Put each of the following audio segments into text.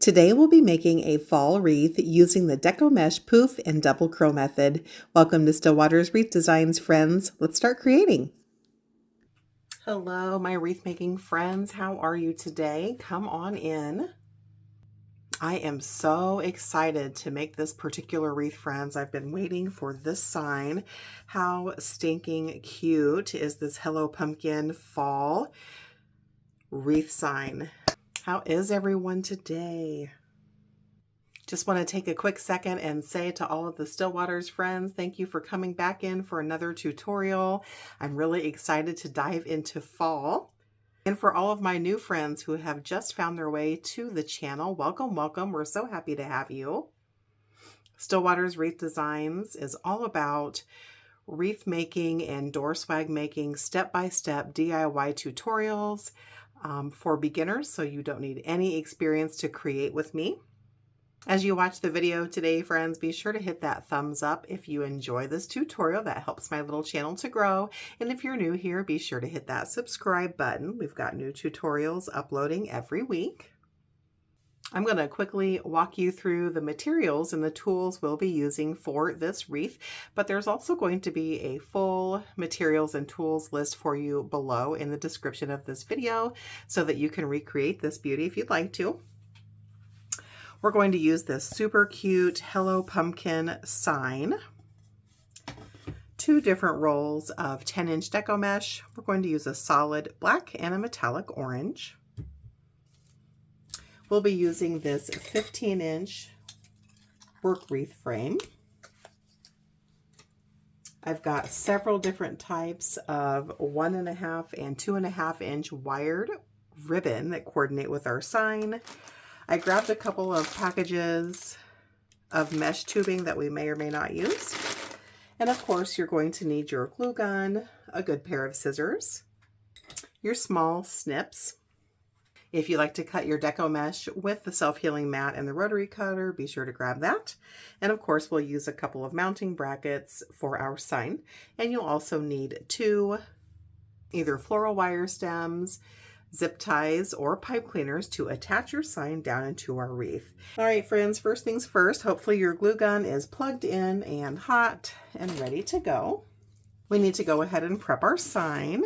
Today we'll be making a fall wreath using the Deco Mesh Poof and Double Curl method. Welcome to Stillwater's Wreath Designs, friends. Let's start creating. Hello, my wreath making friends. How are you today? Come on in. I am so excited to make this particular wreath, friends. I've been waiting for this sign. How stinking cute is this Hello Pumpkin fall wreath sign? How is everyone today? Just want to take a quick second and say to all of the Stillwater's friends, thank you for coming back in for another tutorial. I'm really excited to dive into fall. And for all of my new friends who have just found their way to the channel, welcome, welcome. We're so happy to have you. Stillwater's Wreath Designs is all about wreath making and door swag making, step-by-step DIY tutorials for beginners, so you don't need any experience to create with me. As you watch the video today, friends, be sure to hit that thumbs up if you enjoy this tutorial. That helps my little channel to grow. And if you're new here, be sure to hit that subscribe button. We've got new tutorials uploading every week. I'm going to quickly walk you through the materials and the tools we'll be using for this wreath, but there's also going to be a full materials and tools list for you below in the description of this video so that you can recreate this beauty if you'd like to. We're going to use this super cute Hello Pumpkin sign. 2 different rolls of 10-inch Deco Mesh. We're going to use a solid black and a metallic orange. We'll be using this 15-inch work wreath frame. I've got several different types of 1.5 and 2.5 inch wired ribbon that coordinate with our sign. I grabbed a couple of packages of mesh tubing that we may or may not use. And of course, you're going to need your glue gun, a good pair of scissors, your small snips. If you like to cut your Deco Mesh with the self-healing mat and the rotary cutter, be sure to grab that. And of course, we'll use a couple of mounting brackets for our sign. And you'll also need 2 either floral wire stems, zip ties, or pipe cleaners to attach your sign down into our wreath. All right, friends, first things first, hopefully your glue gun is plugged in and hot and ready to go. We need to go ahead and prep our sign.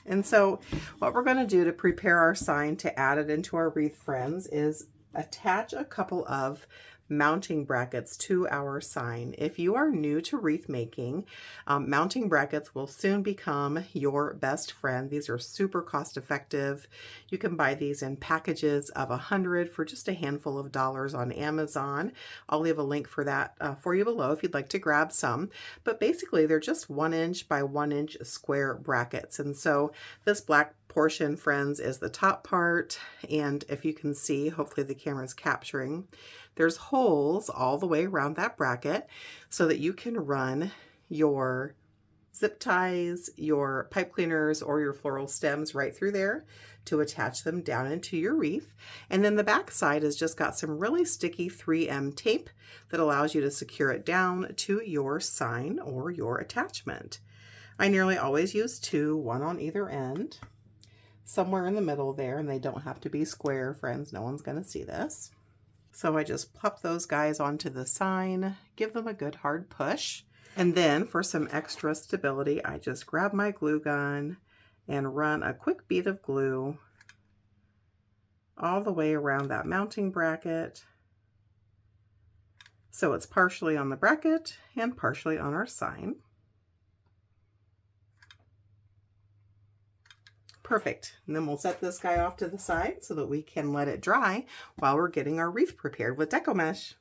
And so what we're going to do to prepare our sign to add it into our wreath, friends, is attach a couple of mounting brackets to our sign. If you are new to wreath making, mounting brackets will soon become your best friend. These are super cost effective. You can buy these in packages of 100 for just a handful of dollars on Amazon. I'll leave a link for that for you below if you'd like to grab some. But basically they're just 1 inch by 1 inch square brackets. And so this black portion, friends, is the top part. And if you can see, hopefully the camera is capturing, there's holes all the way around that bracket so that you can run your zip ties, your pipe cleaners, or your floral stems right through there to attach them down into your wreath. And then the back side has just got some really sticky 3M tape that allows you to secure it down to your sign or your attachment. I nearly always use 2, 1 on either end, somewhere in the middle there, and they don't have to be square, friends. No one's going to see this. So I just plop those guys onto the sign, give them a good hard push. And then for some extra stability, I just grab my glue gun and run a quick bead of glue all the way around that mounting bracket. So it's partially on the bracket and partially on our sign. Perfect. And then we'll set this guy off to the side so that we can let it dry while we're getting our wreath prepared with Deco Mesh.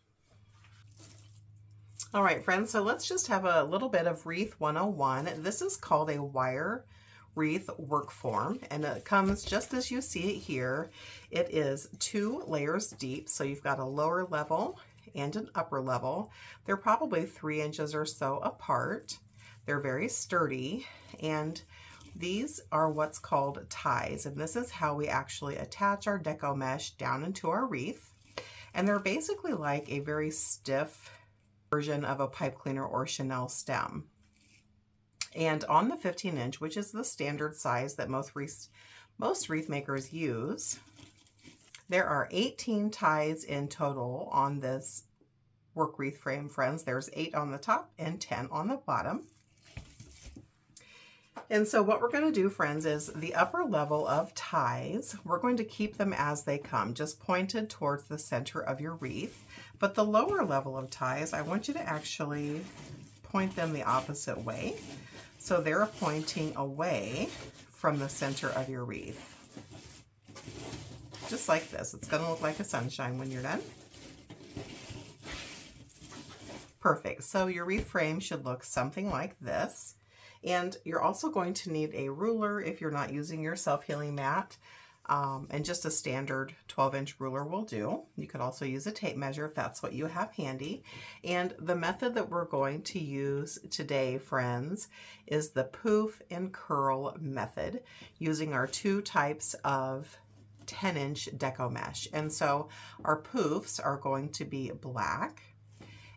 All right, friends, so let's just have a little bit of Wreath 101. This is called a wire wreath work form, and it comes just as you see it here. It is 2 layers deep, so you've got a lower level and an upper level. They're probably 3 inches or so apart. They're very sturdy, and these are what's called ties, and this is how we actually attach our Deco Mesh down into our wreath. And they're basically like a very stiff version of a pipe cleaner or Chanel stem. And on the 15-inch, which is the standard size that most wreath makers use, There are 18 ties in total on this work wreath frame, friends. There's 8 on the top and 10 on the bottom. And so what we're going to do, friends, is the upper level of ties, we're going to keep them as they come, just pointed towards the center of your wreath. But the lower level of ties, I want you to actually point them the opposite way. So they're pointing away from the center of your wreath. Just like this. It's going to look like a sunshine when you're done. Perfect. So your wreath frame should look something like this. And you're also going to need a ruler if you're not using your self-healing mat. And just a standard 12-inch ruler will do. You could also use a tape measure if that's what you have handy. And the method that we're going to use today, friends, is the poof and curl method, using our 2 types of 10-inch deco mesh. And so our poofs are going to be black,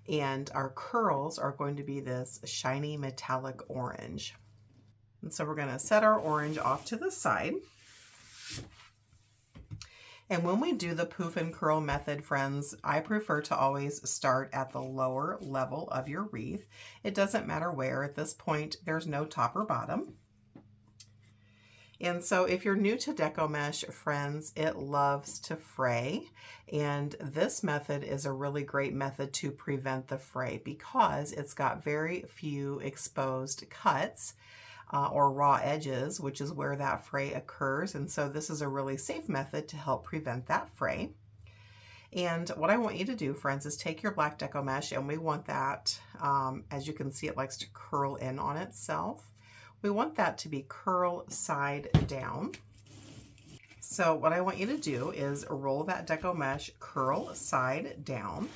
and our curls are going to be this shiny metallic orange. And so we're going to set our orange off to the side. And when we do the poof and curl method, friends, I prefer to always start at the lower level of your wreath. It doesn't matter where. At this point, there's no top or bottom. And so if you're new to Deco Mesh, friends, it loves to fray. And this method is a really great method to prevent the fray because it's got very few exposed cuts or raw edges, which is where that fray occurs. And so this is a really safe method to help prevent that fray. And what I want you to do, friends, is take your black Deco Mesh, and we want that, as you can see, it likes to curl in on itself. We want that to be curl side down. So what I want you to do is roll that Deco Mesh curl side down.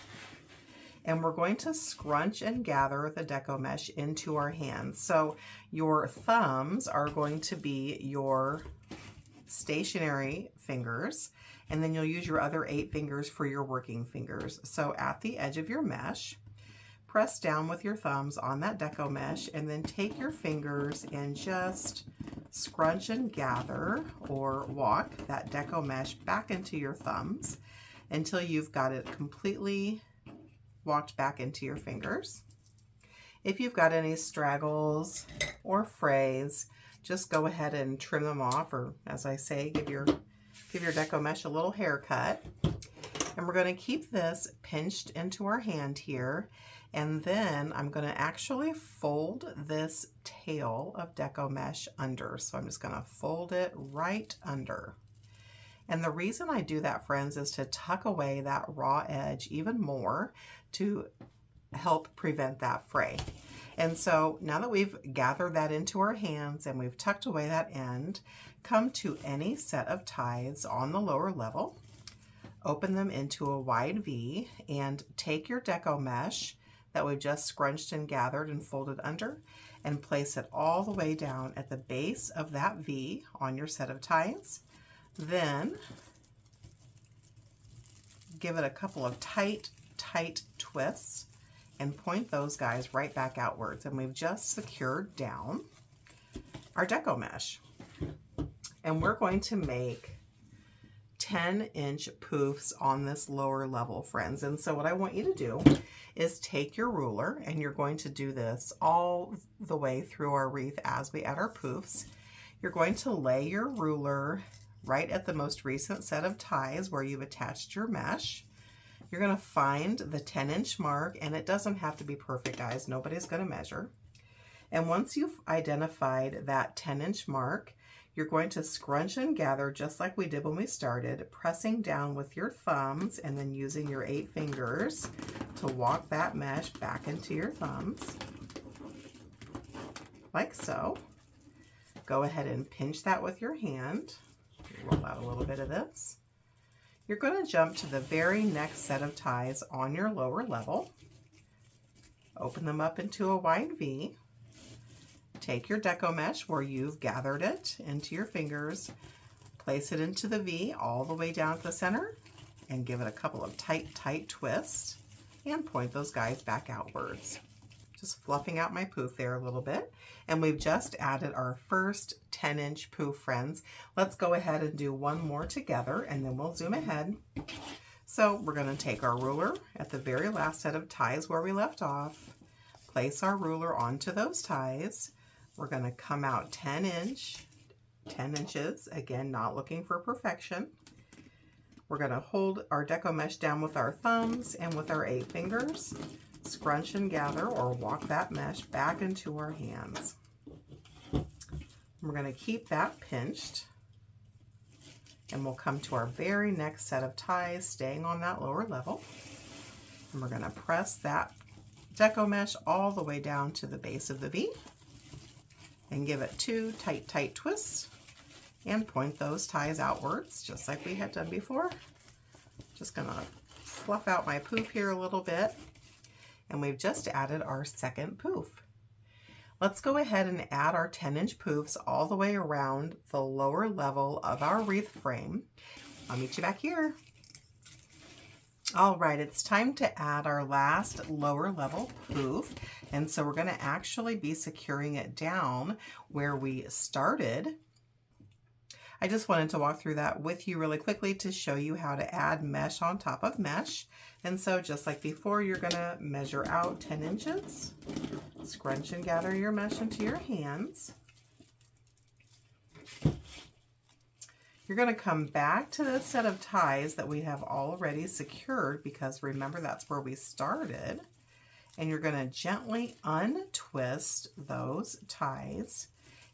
And we're going to scrunch and gather the Deco Mesh into our hands. So your thumbs are going to be your stationary fingers, and then you'll use your other 8 fingers for your working fingers. So at the edge of your mesh, press down with your thumbs on that Deco Mesh, and then take your fingers and just scrunch and gather or walk that Deco Mesh back into your thumbs until you've got it completely walked back into your fingers. If you've got any straggles or frays, just go ahead and trim them off, or as I say, give your Deco Mesh a little haircut. And we're going to keep this pinched into our hand here. And then I'm going to actually fold this tail of Deco Mesh under. So I'm just going to fold it right under. And the reason I do that, friends, is to tuck away that raw edge even more to help prevent that fray. And so now that we've gathered that into our hands and we've tucked away that end, come to any set of ties on the lower level, open them into a wide V, and take your Deco Mesh that we've just scrunched and gathered and folded under, and place it all the way down at the base of that V on your set of ties. Then give it a couple of tight twists and point those guys right back outwards. And we've just secured down our Deco Mesh. And we're going to make 10-inch poofs on this lower level, friends. And so what I want you to do is take your ruler, and you're going to do this all the way through our wreath as we add our poofs. You're going to lay your ruler right at the most recent set of ties where you've attached your mesh. You're going to find the 10-inch mark, and it doesn't have to be perfect, guys. Nobody's going to measure. And once you've identified that 10-inch mark, you're going to scrunch and gather just like we did when we started, pressing down with your thumbs and then using your 8 fingers to walk that mesh back into your thumbs, like so. Go ahead and pinch that with your hand. Roll out a little bit of this. You're going to jump to the very next set of ties on your lower level. Open them up into a wide V. Take your Deco Mesh where you've gathered it into your fingers, place it into the V all the way down to the center, and give it a couple of tight twists, and point those guys back outwards. Just fluffing out my poof there a little bit. And we've just added our first 10-inch poof, friends. Let's go ahead and do one more together, and then we'll zoom ahead. So we're going to take our ruler at the very last set of ties where we left off, place our ruler onto those ties. We're going to come out 10 inches, again, not looking for perfection. We're going to hold our deco mesh down with our thumbs and with our 8 fingers, scrunch and gather or walk that mesh back into our hands. We're going to keep that pinched, and we'll come to our very next set of ties, staying on that lower level. And we're going to press that deco mesh all the way down to the base of the V and give it 2 tight twists and point those ties outwards just like we had done before. Just going to fluff out my poof here a little bit, and we've just added our second poof. Let's go ahead and add our 10-inch poofs all the way around the lower level of our wreath frame. I'll meet you back here. All right, it's time to add our last lower level poof, and so we're going to actually be securing it down where we started. I just wanted to walk through that with you really quickly to show you how to add mesh on top of mesh. And so just like before, you're going to measure out 10 inches, scrunch and gather your mesh into your hands. You're going to come back to the set of ties that we have already secured, because remember, that's where we started. And you're going to gently untwist those ties.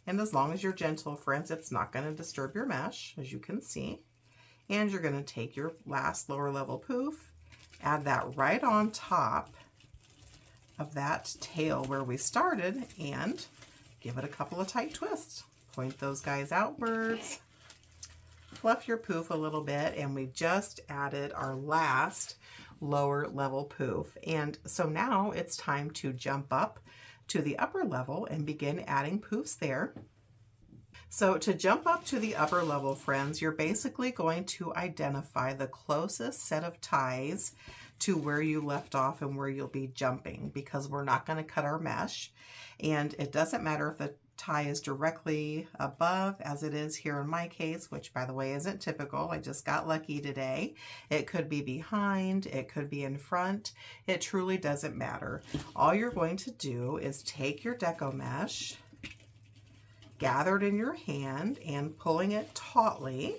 And as long as you're gentle, friends, it's not going to disturb your mesh, as you can see. And you're going to take your last lower level poof, add that right on top of that tail where we started, and give it a couple of tight twists. Point those guys outwards. Fluff your poof a little bit, and we've just added our last lower level poof. And so now it's time to jump up to the upper level and begin adding poofs there. So to jump up to the upper level, friends, you're basically going to identify the closest set of ties to where you left off and where you'll be jumping, because we're not going to cut our mesh. And it doesn't matter if the tie is directly above, as it is here in my case, which by the way isn't typical. I just got lucky today. It could be behind, it could be in front. It truly doesn't matter. All you're going to do is take your deco mesh, gather it in your hand and pulling it tautly,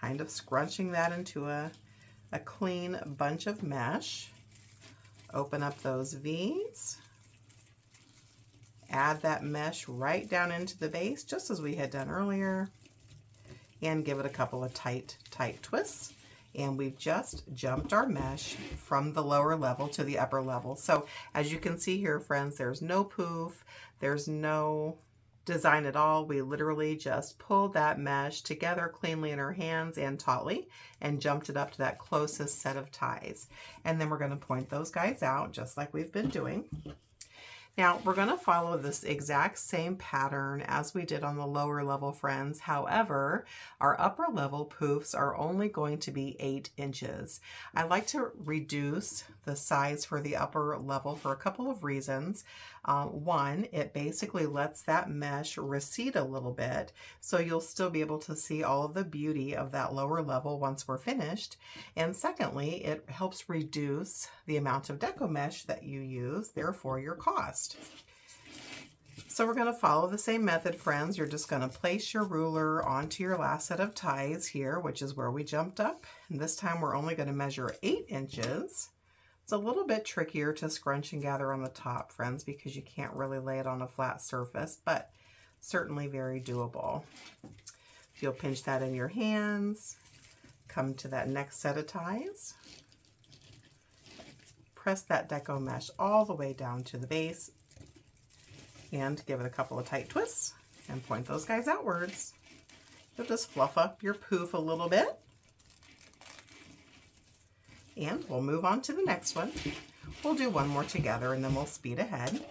kind of scrunching that into a clean bunch of mesh. Open up those V's. Add that mesh right down into the base, just as we had done earlier, and give it a couple of tight twists. And we've just jumped our mesh from the lower level to the upper level. So as you can see here, friends, there's no poof, there's no design at all. We literally just pulled that mesh together cleanly in our hands and tautly and jumped it up to that closest set of ties. And then we're going to point those guys out just like we've been doing. Now, we're going to follow this exact same pattern as we did on the lower level, friends. However, our upper level poofs are only going to be 8 inches. I like to reduce the size for the upper level for a couple of reasons. One, it basically lets that mesh recede a little bit, so you'll still be able to see all of the beauty of that lower level once we're finished. And secondly, it helps reduce the amount of deco mesh that you use, therefore your cost. So we're going to follow the same method, friends. You're just going to place your ruler onto your last set of ties here, which is where we jumped up. And this time we're only going to measure 8 inches. It's a little bit trickier to scrunch and gather on the top, friends, because you can't really lay it on a flat surface, but certainly very doable. You'll pinch that in your hands, come to that next set of ties, press that deco mesh all the way down to the base, and give it a couple of tight twists and point those guys outwards. You'll just fluff up your poof a little bit. And we'll move on to the next one. We'll do one more together and then we'll speed ahead.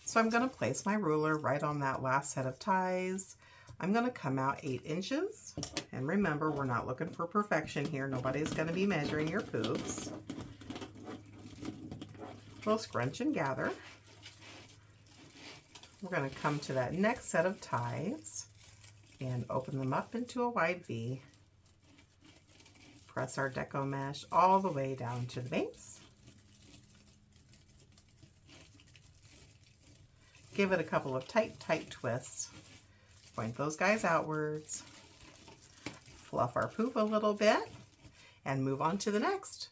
So I'm going to place my ruler right on that last set of ties. I'm going to come out 8 inches. And remember, we're not looking for perfection here. Nobody's going to be measuring your poofs. We'll scrunch and gather. We're going to come to that next set of ties and open them up into a wide V. Press our deco mesh all the way down to the base. Give it a couple of tight twists. Point those guys outwards. Fluff our poof a little bit and move on to the next.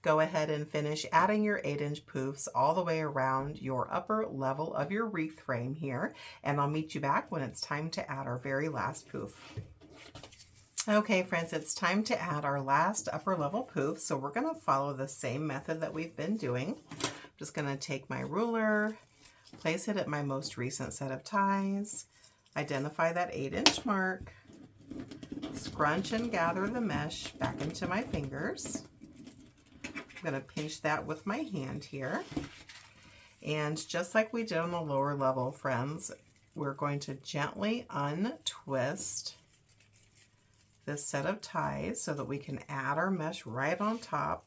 Go ahead and finish adding your 8-inch poofs all the way around your upper level of your wreath frame here, and I'll meet you back when it's time to add our very last poof. Okay friends, it's time to add our last upper level poof, so we're going to follow the same method that we've been doing. I'm just going to take my ruler, place it at my most recent set of ties, identify that 8-inch mark, scrunch and gather the mesh back into my fingers. I'm going to pinch that with my hand here. And just like we did on the lower level, friends, we're going to gently untwist this set of ties so that we can add our mesh right on top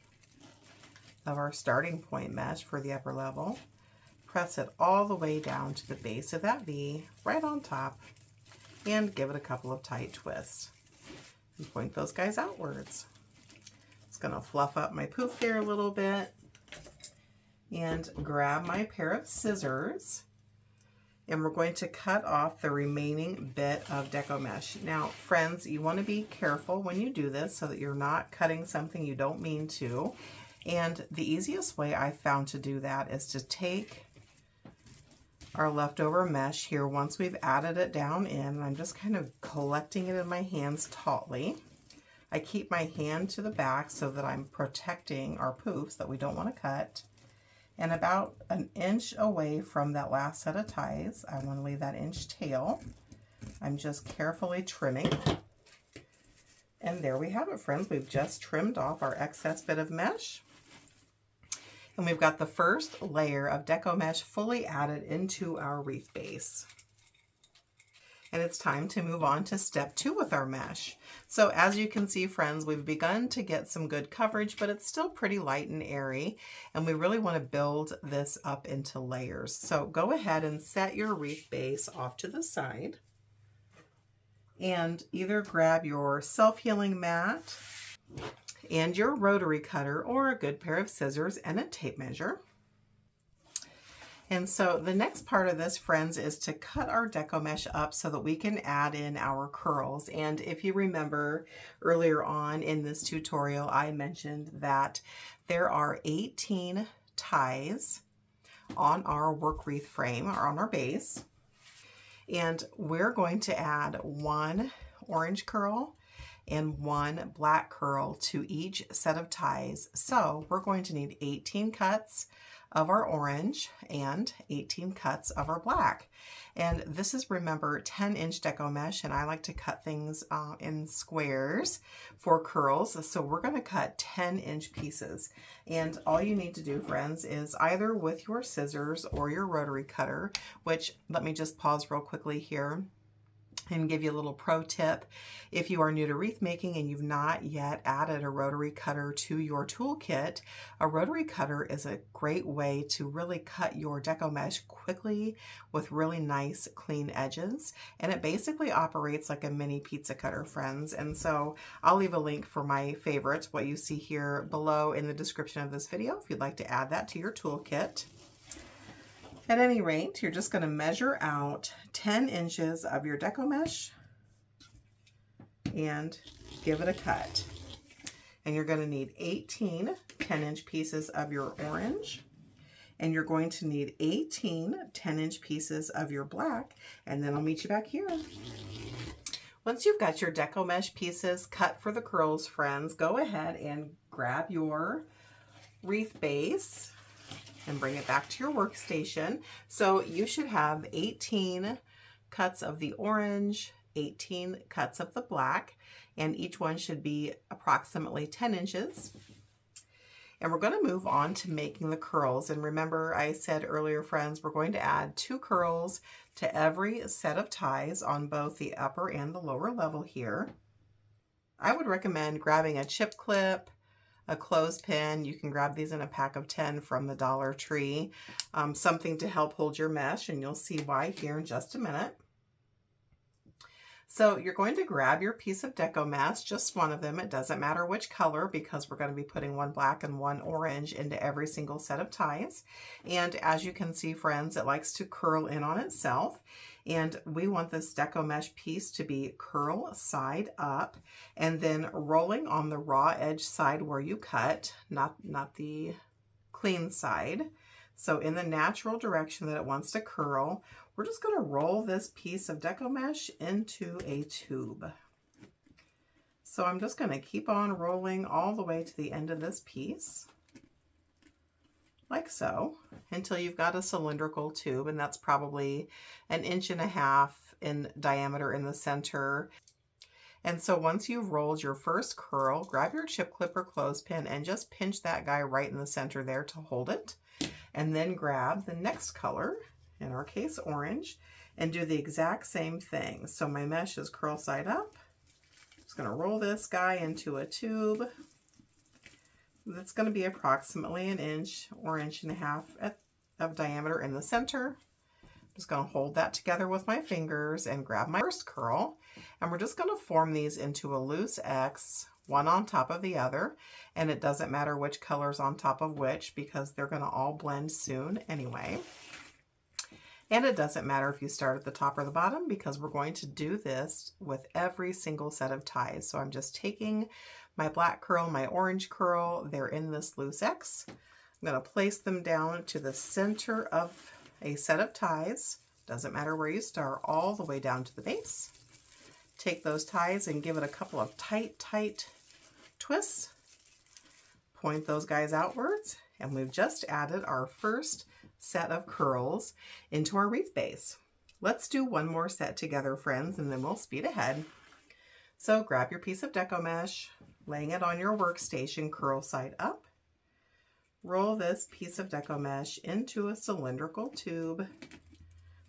of our starting point mesh for the upper level. Press it all the way down to the base of that V, right on top, and give it a couple of tight twists. And point those guys outwards. It's going to fluff up my poof there a little bit and grab my pair of scissors, and we're going to cut off the remaining bit of deco mesh. Now friends, you want to be careful when you do this so that you're not cutting something you don't mean to, and the easiest way I found to do that is to take our leftover mesh here once we've added it down in. I'm just kind of collecting it in my hands tautly. I keep my hand to the back so that I'm protecting our poofs that we don't want to cut. And about an inch away from that last set of ties, I want to leave that inch tail. I'm just carefully trimming. And there we have it, friends. We've just trimmed off our excess bit of mesh. And we've got the first layer of deco mesh fully added into our wreath base. And it's time to move on to step 2 with our mesh. So as you can see, friends, we've begun to get some good coverage, but it's still pretty light and airy, and we really want to build this up into layers. So go ahead and set your wreath base off to the side and either grab your self-healing mat and your rotary cutter or a good pair of scissors and a tape measure. And so the next part of this, friends, is to cut our deco mesh up so that we can add in our curls. And if you remember earlier on in this tutorial, I mentioned that there are 18 ties on our work wreath frame or on our base. And we're going to add 1 orange curl and 1 black curl to each set of ties. So we're going to need 18 cuts of our orange and 18 cuts of our black. And this is, remember, 10-inch deco mesh, and I like to cut things in squares for curls. So we're going to cut 10-inch pieces. And all you need to do, friends, is either with your scissors or your rotary cutter, which, let me just pause real quickly here and give you a little pro tip. If you are new to wreath making and you've not yet added a rotary cutter to your toolkit, a rotary cutter is a great way to really cut your deco mesh quickly with really nice clean edges. And it basically operates like a mini pizza cutter, friends. And so I'll leave a link for my favorites, what you see here below in the description of this video, if you'd like to add that to your toolkit. At any rate, you're just going to measure out 10 inches of your deco mesh and give it a cut. And you're going to need 18 10-inch pieces of your orange, and you're going to need 18 10-inch pieces of your black, and then I'll meet you back here. Once you've got your deco mesh pieces cut for the curls, friends, go ahead and grab your wreath base and bring it back to your workstation. So you should have 18 cuts of the orange, 18 cuts of the black, and each one should be approximately 10 inches. And we're going to move on to making the curls. And remember, I said earlier, friends, we're going to add 2 curls to every set of ties on both the upper and the lower level here. I would recommend grabbing a chip clip, a clothespin. You can grab these in a pack of 10 from the Dollar Tree. Something to help hold your mesh, and you'll see why here in just a minute. So you're going to grab your piece of Deco mesh, just one of them. It doesn't matter which color because we're going to be putting one black and one orange into every single set of ties. And as you can see, friends, it likes to curl in on itself. And we want this Deco mesh piece to be curl side up and then rolling on the raw edge side where you cut, not the clean side. So in the natural direction that it wants to curl, we're just going to roll this piece of Deco mesh into a tube. So I'm just going to keep on rolling all the way to the end of this piece, like so, until you've got a cylindrical tube, and that's probably 1.5 inches in diameter in the center. And so once you've rolled your first curl, grab your chip clip or clothespin and just pinch that guy right in the center there to hold it. And then grab the next color, in our case orange, and do the exact same thing. So my mesh is curl side up. I'm just going to roll this guy into a tube that's going to be approximately 1 inch or 1.5 inches of diameter in the center. I'm just going to hold that together with my fingers and grab my first curl, and we're just going to form these into a loose X, one on top of the other, and it doesn't matter which color's on top of which because they're going to all blend soon anyway. And it doesn't matter if you start at the top or the bottom because we're going to do this with every single set of ties. So I'm just taking my black curl, my orange curl, they're in this loose X. I'm going to place them down to the center of a set of ties. Doesn't matter where you start, all the way down to the base. Take those ties and give it a couple of tight twists. Point those guys outwards, and we've just added our first set of curls into our wreath base. Let's do one more set together, friends, and then we'll speed ahead. So grab your piece of Deco mesh, laying it on your workstation, curl side up. Roll this piece of Deco mesh into a cylindrical tube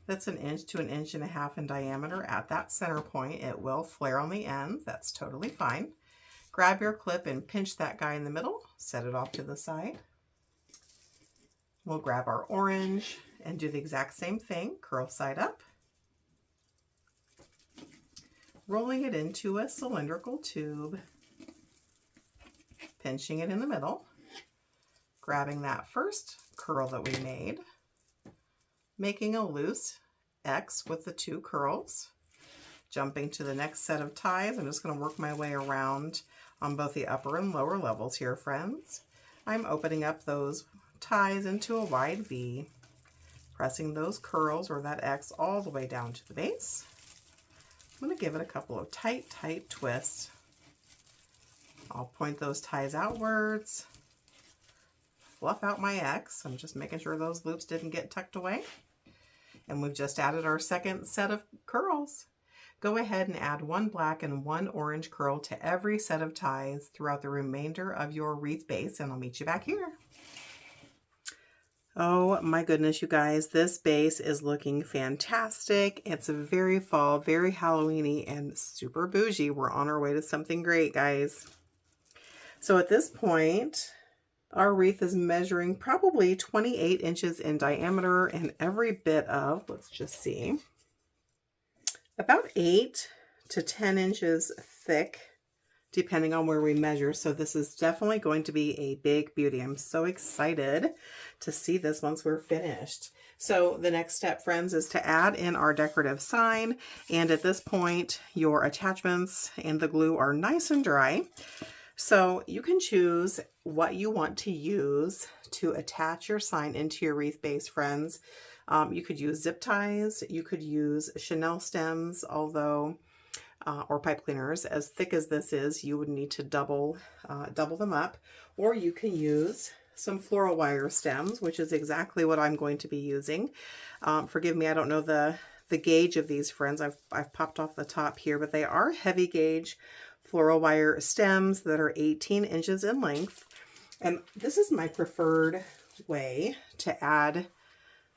that's 1 inch to 1.5 inches in diameter at that center point. It will flare on the ends. That's totally fine. Grab your clip and pinch that guy in the middle. Set it off to the side. We'll grab our orange and do the exact same thing. Curl side up. Rolling it into a cylindrical tube. Pinching it in the middle. Grabbing that first curl that we made. Making a loose X with the 2 curls. Jumping to the next set of ties. I'm just going to work my way around on both the upper and lower levels here, friends. I'm opening up those ties into a wide V, pressing those curls or that X all the way down to the base. I'm going to give it a couple of tight twists. I'll point those ties outwards, fluff out my X. I'm just making sure those loops didn't get tucked away. And we've just added our second set of curls. Go ahead and add 1 black and 1 orange curl to every set of ties throughout the remainder of your wreath base, and I'll meet you back here. Oh my goodness, you guys, this base is looking fantastic. It's very fall, very Halloween-y, and super bougie. We're on our way to something great, guys. So at this point, our wreath is measuring probably 28 inches in diameter and every bit of, let's just see, about 8 to 10 inches thick, depending on where we measure. So this is definitely going to be a big beauty. I'm so excited to see this once we're finished. So the next step, friends, is to add in our decorative sign. And at this point, your attachments and the glue are nice and dry. So you can choose what you want to use to attach your sign into your wreath base, friends. You could use zip ties, you could use chenille stems, although, or pipe cleaners. As thick as this is, you would need to double them up, or you can use some floral wire stems, which is exactly what I'm going to be using. Forgive me, I don't know the gauge of these, friends. I've popped off the top here, but they are heavy gauge floral wire stems that are 18 inches in length. And this is my preferred way to add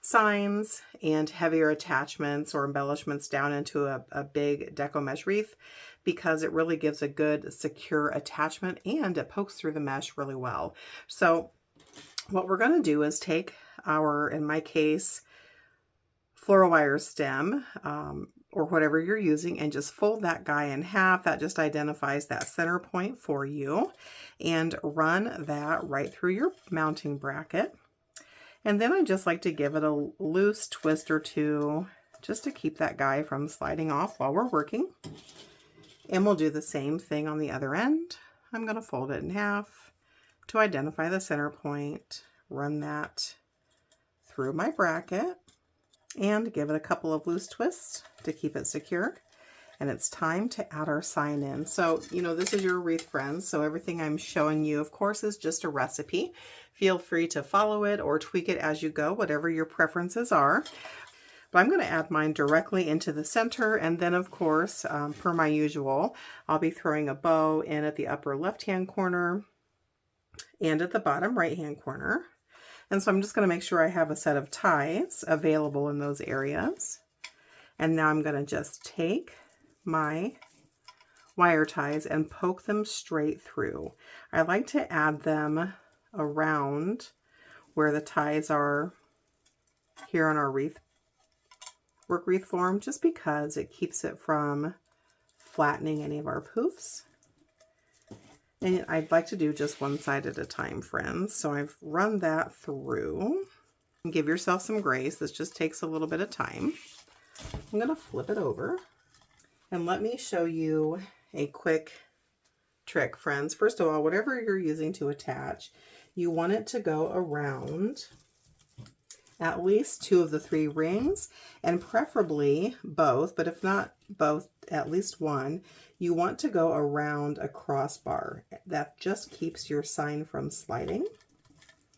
signs and heavier attachments or embellishments down into a big Deco mesh wreath, because it really gives a good secure attachment and it pokes through the mesh really well. So what we're going to do is take our, in my case, floral wire stem, or whatever you're using, and just fold that guy in half. That just identifies that center point for you, and run that right through your mounting bracket. And then I just like to give it a loose twist or two just to keep that guy from sliding off while we're working. And we'll do the same thing on the other end. I'm going to fold it in half to identify the center point, run that through my bracket, and give it a couple of loose twists to keep it secure. And it's time to add our sign in. So, you know, this is your wreath, friends. So everything I'm showing you, of course, is just a recipe. Feel free to follow it or tweak it as you go, whatever your preferences are. But I'm going to add mine directly into the center. And then, of course, per my usual, I'll be throwing a bow in at the upper left-hand corner and at the bottom right-hand corner. And so I'm just going to make sure I have a set of ties available in those areas. And now I'm going to just take my wire ties and poke them straight through. I like to add them around where the ties are here on our work wreath form, just because it keeps it from flattening any of our poofs. And I'd like to do just one side at a time, friends. So I've run that through. And give yourself some grace. This just takes a little bit of time. I'm going to flip it over. And let me show you a quick trick, friends. First of all, whatever you're using to attach, you want it to go around at least 2 of the 3 rings, and preferably both, but if not both, at least one. You want to go around a crossbar. That just keeps your sign from sliding.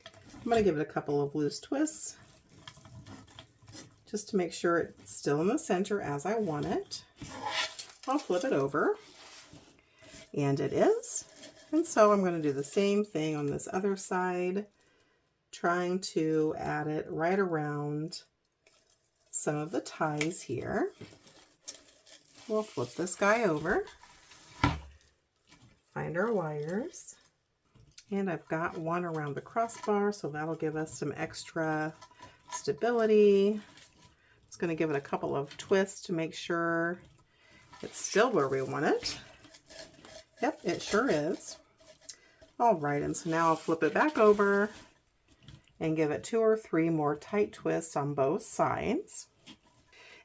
I'm going to give it a couple of loose twists just to make sure it's still in the center as I want it. I'll flip it over, and it is. And so I'm going to do the same thing on this other side, trying to add it right around some of the ties here. We'll flip this guy over, find our wires, and I've got one around the crossbar, so that'll give us some extra stability. Just going to give it a couple of twists to make sure it's still where we want it. Yep, it sure is. All right, and so now I'll flip it back over and give it 2 or 3 more tight twists on both sides.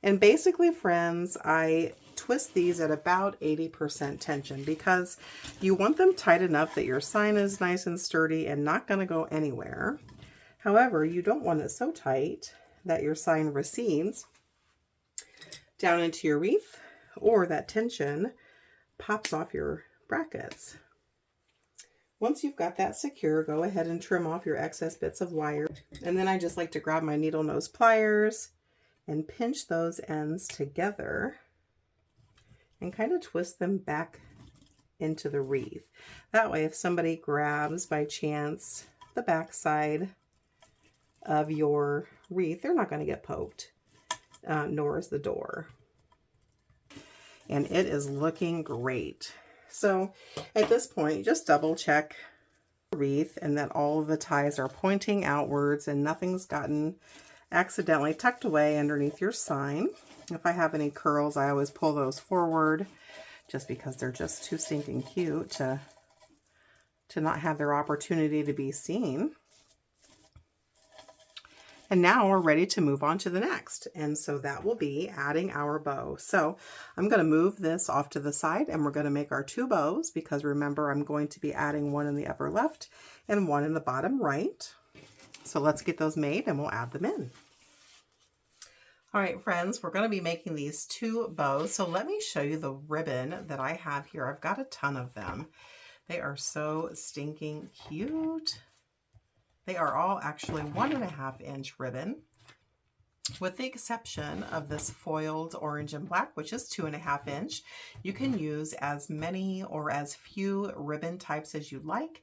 And basically, friends, I twist these at about 80% tension because you want them tight enough that your sign is nice and sturdy and not going to go anywhere. However, you don't want it so tight that your sign recedes down into your wreath, or that tension pops off your brackets. Once you've got that secure, go ahead and trim off your excess bits of wire. And then I just like to grab my needle nose pliers and pinch those ends together and kind of twist them back into the wreath. That way, if somebody grabs by chance the back side of your wreath, they're not going to get poked, nor is the door. And it is looking great. So at this point, just double check the wreath and that all of the ties are pointing outwards and nothing's gotten accidentally tucked away underneath your sign. If I have any curls, I always pull those forward just because they're just too stinking cute to not have their opportunity to be seen. And now we're ready to move on to the next. And so that will be adding our bow. So I'm going to move this off to the side and we're going to make our 2 bows, because remember, I'm going to be adding one in the upper left and one in the bottom right. So let's get those made and we'll add them in. All right, friends, we're going to be making these 2 bows. So let me show you the ribbon that I have here. I've got a ton of them. They are so stinking cute. They are all actually 1.5 inch ribbon, with the exception of this foiled orange and black, which is 2.5 inch. You can use as many or as few ribbon types as you like.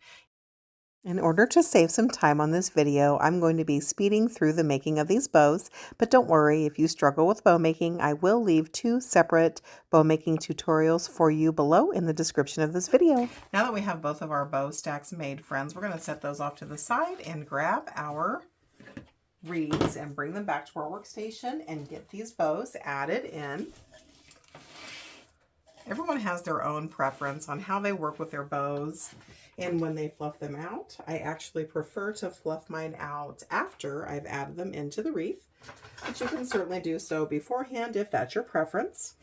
In order to save some time on this video, I'm going to be speeding through the making of these bows, but don't worry, if you struggle with bow making, I will leave 2 separate bow making tutorials for you below in the description of this video. Now that we have both of our bow stacks made, friends, we're going to set those off to the side and grab our wreaths and bring them back to our workstation and get these bows added in. Everyone has their own preference on how they work with their bows and when they fluff them out. I actually prefer to fluff mine out after I've added them into the wreath, but you can certainly do so beforehand if that's your preference.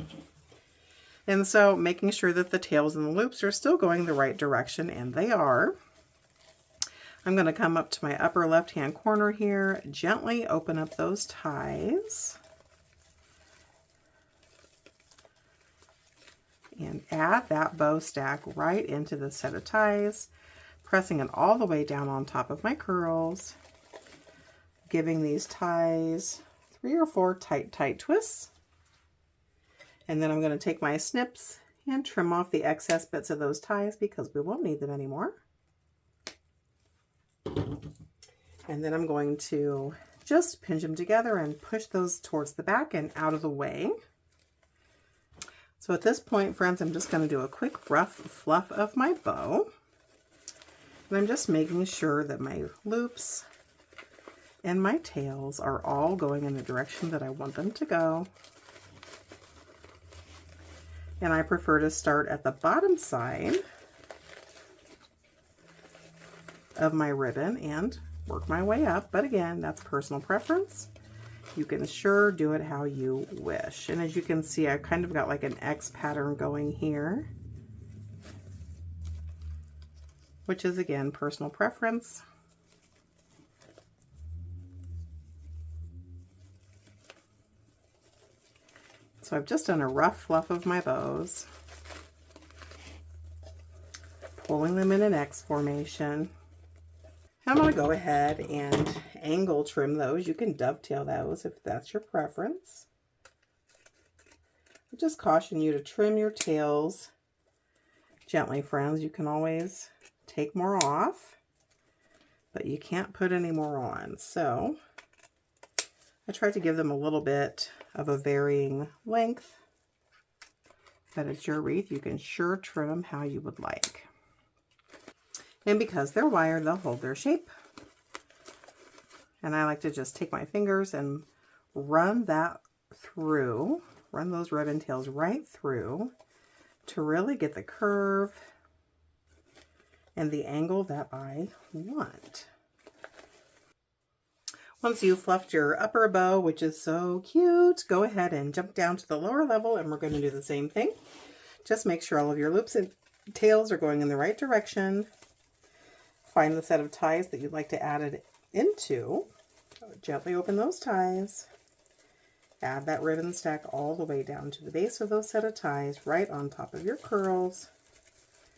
And so making sure that the tails and the loops are still going the right direction, and they are. I'm going to come up to my upper left-hand corner here, gently open up those ties, and add that bow stack right into the set of ties, pressing it all the way down on top of my curls, giving these ties 3 or 4 tight twists. And then I'm going to take my snips and trim off the excess bits of those ties because we won't need them anymore. And then I'm going to just pinch them together and push those towards the back and out of the way. So at this point, friends, I'm just going to do a quick rough fluff of my bow. And I'm just making sure that my loops and my tails are all going in the direction that I want them to go. And I prefer to start at the bottom side of my ribbon and work my way up. But again, that's personal preference. You can sure do it how you wish. And as you can see, I've kind of got like an X pattern going here, which is again personal preference. So I've just done a rough fluff of my bows, pulling them in an X formation. I'm going to go ahead and angle trim those. You can dovetail those if that's your preference. I just caution you to trim your tails gently, friends. You can always take more off, but you can't put any more on. So I try to give them a little bit of a varying length, but it's your wreath. You can sure trim them how you would like. And because they're wired, they'll hold their shape. And I like to just take my fingers and run that through, run those ribbon tails right through to really get the curve and the angle that I want. Once you've fluffed your upper bow, which is so cute, go ahead and jump down to the lower level and we're going to do the same thing. Just make sure all of your loops and tails are going in the right direction. Find the set of ties that you'd like to add it into. Gently open those ties. Add that ribbon stack all the way down to the base of those set of ties, right on top of your curls.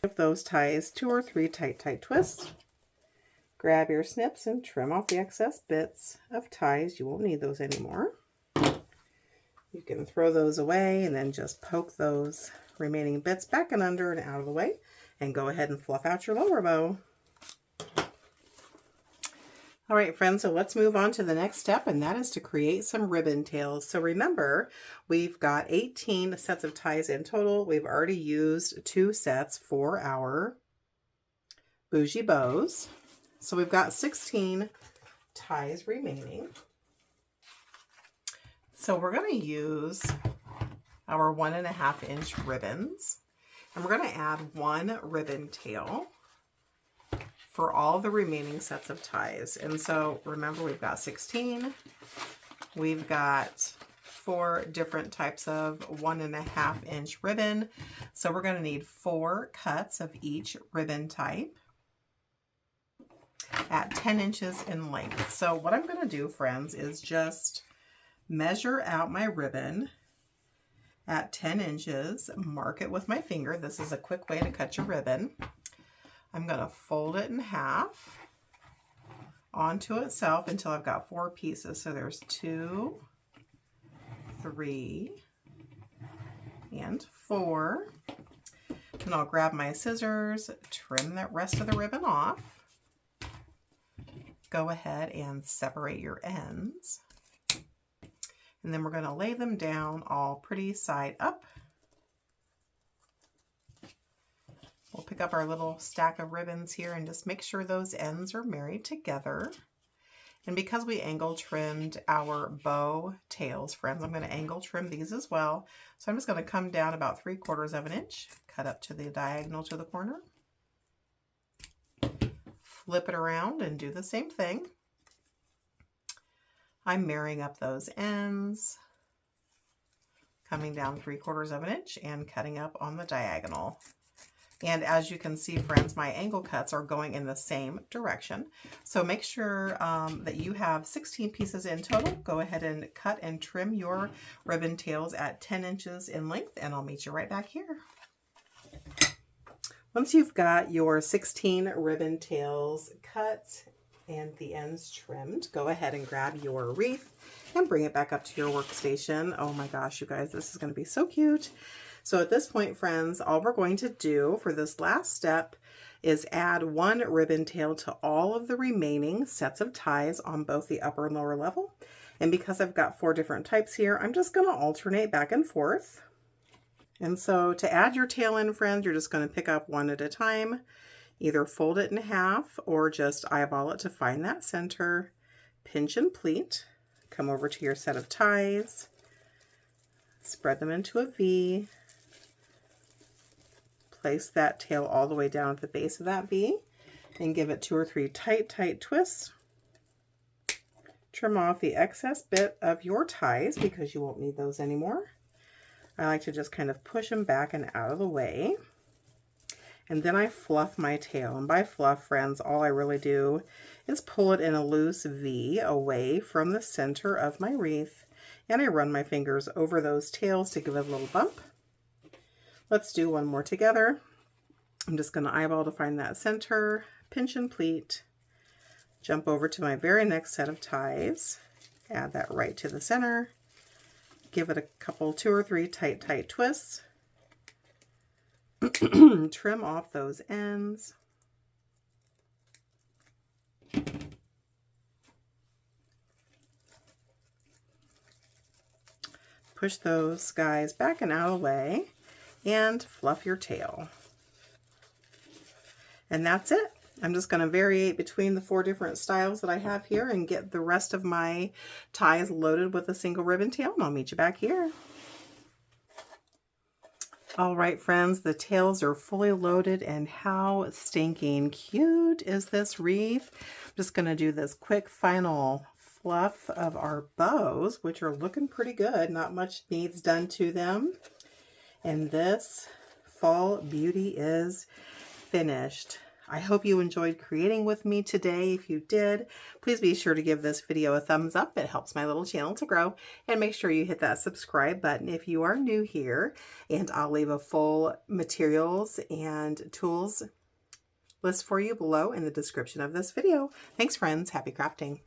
Give those ties 2 or 3 tight twists. Grab your snips and trim off the excess bits of ties. You won't need those anymore. You can throw those away and then just poke those remaining bits back and under and out of the way, and go ahead and fluff out your lower bow. All right, friends, so let's move on to the next step, and that is to create some ribbon tails. So remember, we've got 18 sets of ties in total. We've already used 2 sets for our bougie bows. So we've got 16 ties remaining. So we're going to use our 1.5 inch ribbons, and we're going to add 1 ribbon tail for all the remaining sets of ties. And so remember, we've got 16. We've got 4 different types of 1.5 inch ribbon. So we're going to need 4 cuts of each ribbon type at 10 inches in length. So what I'm going to do, friends, is just measure out my ribbon at 10 inches, mark it with my finger. This is a quick way to cut your ribbon. I'm going to fold it in half onto itself until I've got 4 pieces. So there's 2, 3, and 4. And I'll grab my scissors, trim that rest of the ribbon off. go ahead and separate your ends. And then we're going to lay them down all pretty side up. We'll pick up our little stack of ribbons here and just make sure those ends are married together. And because we angle trimmed our bow tails, friends, I'm going to angle trim these as well. So I'm just going to come down about 3/4 of an inch, cut up to the diagonal to the corner, flip it around and do the same thing. I'm marrying up those ends, coming down 3/4 of an inch and cutting up on the diagonal. And as you can see, friends, my angle cuts are going in the same direction. So make sure that you have 16 pieces in total. Go ahead and cut and trim your ribbon tails at 10 inches in length, and I'll meet you right back here. Once you've got your 16 ribbon tails cut and the ends trimmed, go ahead and grab your wreath and bring it back up to your workstation. Oh my gosh, you guys, this is going to be so cute. So at this point, friends, all we're going to do for this last step is add 1 ribbon tail to all of the remaining sets of ties on both the upper and lower level. And because I've got 4 different types here, I'm just going to alternate back and forth. And so to add your tail in, friends, you're just going to pick up 1 at a time, either fold it in half or just eyeball it to find that center, pinch and pleat, come over to your set of ties, spread them into a V, place that tail all the way down at the base of that V and give it 2 or 3 tight twists. Trim off the excess bit of your ties because you won't need those anymore. I like to just kind of push them back and out of the way. And then I fluff my tail. And by fluff, friends, all I really do is pull it in a loose V away from the center of my wreath. And I run my fingers over those tails to give it a little bump. Let's do one more together. I'm just going to eyeball to find that center, pinch and pleat, jump over to my very next set of ties, add that right to the center, give it a couple, 2 or 3 tight twists, trim off those ends, push those guys back and out of the way, and fluff your tail. And that's it. I'm just going to variate between the 4 different styles that I have here and get the rest of my ties loaded with a single ribbon tail, and I'll meet you back here. All right, friends, the tails are fully loaded, and how stinking cute is this wreath? I'm just going to do this quick final fluff of our bows, which are looking pretty good. Not much needs done to them. And this fall beauty is finished. I hope you enjoyed creating with me today. If you did, please be sure to give this video a thumbs up. It helps my little channel to grow. And make sure you hit that subscribe button if you are new here. And I'll leave a full materials and tools list for you below in the description of this video. Thanks, friends. Happy crafting.